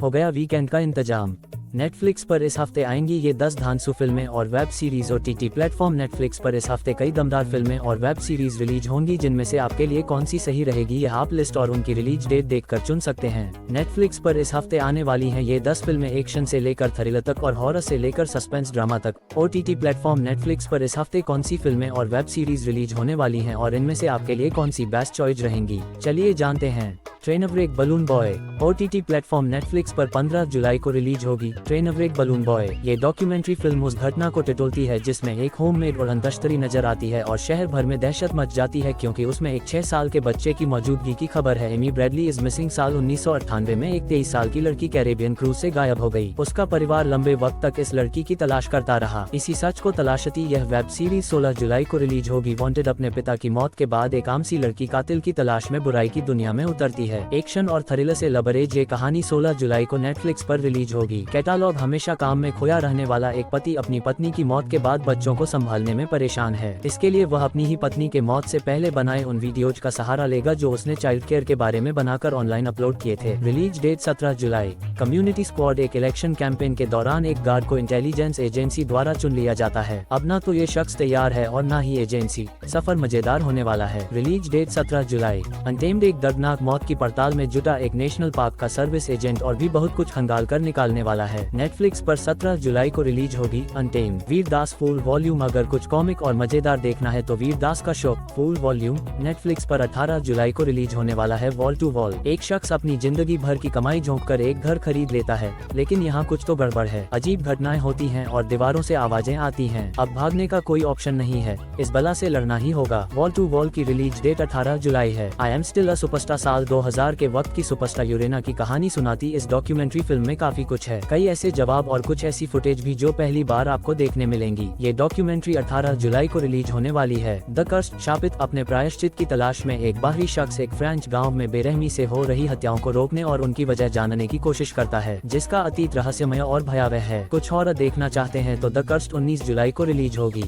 हो गया वीकेंड का इंतजाम। नेटफ्लिक्स पर इस हफ्ते आएंगी ये 10 धांसू फिल्में और web series. OTT platform Netflix पर इस हफ्ते कई दमदार फिल्में और वेब सीरीज रिलीज होंगी, जिनमें से आपके लिए कौन सी सही रहेगी यह आप लिस्ट और उनकी रिलीज डेट देखकर चुन सकते हैं। नेटफ्लिक्स पर इस हफ्ते आने वाली हैं ये 10 फिल्में, एक्शन से लेकर थ्रिलर तक और हॉरर से लेकर सस्पेंस ड्रामा तक। OTT प्लेटफॉर्म नेटफ्लिक्स पर इस हफ्ते कौन सी फिल्में और वेब सीरीज रिलीज होने वाली हैं और इनमें से आपके लिए कौन सी बेस्ट चॉइस रहेंगी, चलिए जानते हैं। Train a break balloon boy OTT platform Netflix पर 15 जुलाई को रिलीज होगी। Train a break balloon boy ये डॉक्यूमेंट्री फिल्म उस घटना को टटोलती है जिसमें एक होममेड उड़न तश्तरी नजर आती है और शहर भर में दहशत मच जाती है, क्योंकि उसमें एक 6 साल के बच्चे की मौजूदगी की खबर है। Amy Bradley is missing. साल 1998 में एक 23 साल की लड़की कैरेबियन क्रूज से गायब हो गई। उसका परिवार लंबे वक्त तक इस लड़की की तलाश करता रहा। इसी सच को तलाशती यह वेब सीरीज 16 जुलाई को रिलीज होगी। वांटेड अपने पिता की मौत के बाद एक आम सी लड़की कातिल की तलाश में बुराई की दुनिया में उतरती है। एक्शन और थ्रिलर से लबरेज ये कहानी 16 जुलाई को नेटफ्लिक्स पर रिलीज होगी। कैटालॉग हमेशा काम में खोया रहने वाला एक पति अपनी पत्नी की मौत के बाद बच्चों को संभालने में परेशान है। इसके लिए वह अपनी ही पत्नी के मौत से पहले बनाए उन वीडियोज का सहारा लेगा जो उसने चाइल्ड केयर के बारे में बनाकर ऑनलाइन अपलोड किए थे। रिलीज डेट 17 जुलाई। कम्युनिटी स्क्वाड एक इलेक्शन कैंपेन के दौरान एक गार्ड को इंटेलिजेंस एजेंसी द्वारा चुन लिया जाता है। अब न तो ये शख्स तैयार है और न ही एजेंसी। सफर मजेदार होने वाला है। रिलीज डेट 17 जुलाई। अनटेम्ड एक दर्दनाक मौत की पड़ताल में जुटा एक नेशनल पार्क का सर्विस एजेंट और भी बहुत कुछ खंगाल कर निकालने वाला है। नेटफ्लिक्स पर 17 जुलाई को रिलीज होगी अनटेम्ड वीरदास फुल वॉल्यूम। अगर कुछ कॉमिक और मजेदार देखना है तो वीरदास का शो फुल वॉल्यूम। नेटफ्लिक्स पर 18 जुलाई को रिलीज होने वाला है वॉल टू वॉल। एक शख्स अपनी जिंदगी भर की कमाई झोंक कर एक घर खरीद लेता है, लेकिन यहाँ कुछ तो गड़बड़ है। अजीब घटनाएं होती हैं और दीवारों से आवाजें आती हैं। अब भागने का कोई ऑप्शन नहीं है, इस बला से लड़ना ही होगा। वॉल टू वॉल की रिलीज डेट 18 जुलाई है। I am still a superstar साल 2000 के वक्त की सुपरस्टार यूरेना की कहानी सुनाती इस डॉक्यूमेंट्री फिल्म में काफी कुछ है। कई ऐसे जवाब और कुछ ऐसी फुटेज भी जो पहली बार आपको देखने मिलेंगी। ये डॉक्यूमेंट्री 18 जुलाई को रिलीज होने वाली है। द कर्स्ड शापित अपने प्रायश्चित की तलाश में एक बाहरी शख्स एक फ्रेंच गांव में बेरहमी से हो रही हत्याओं को रोकने और उनकी वजह जानने की कोशिश करता है, जिसका अतीत रहस्यमय और भयावह है। कुछ और देखना चाहते हैं तो द कर्स्ड 19 जुलाई को रिलीज होगी।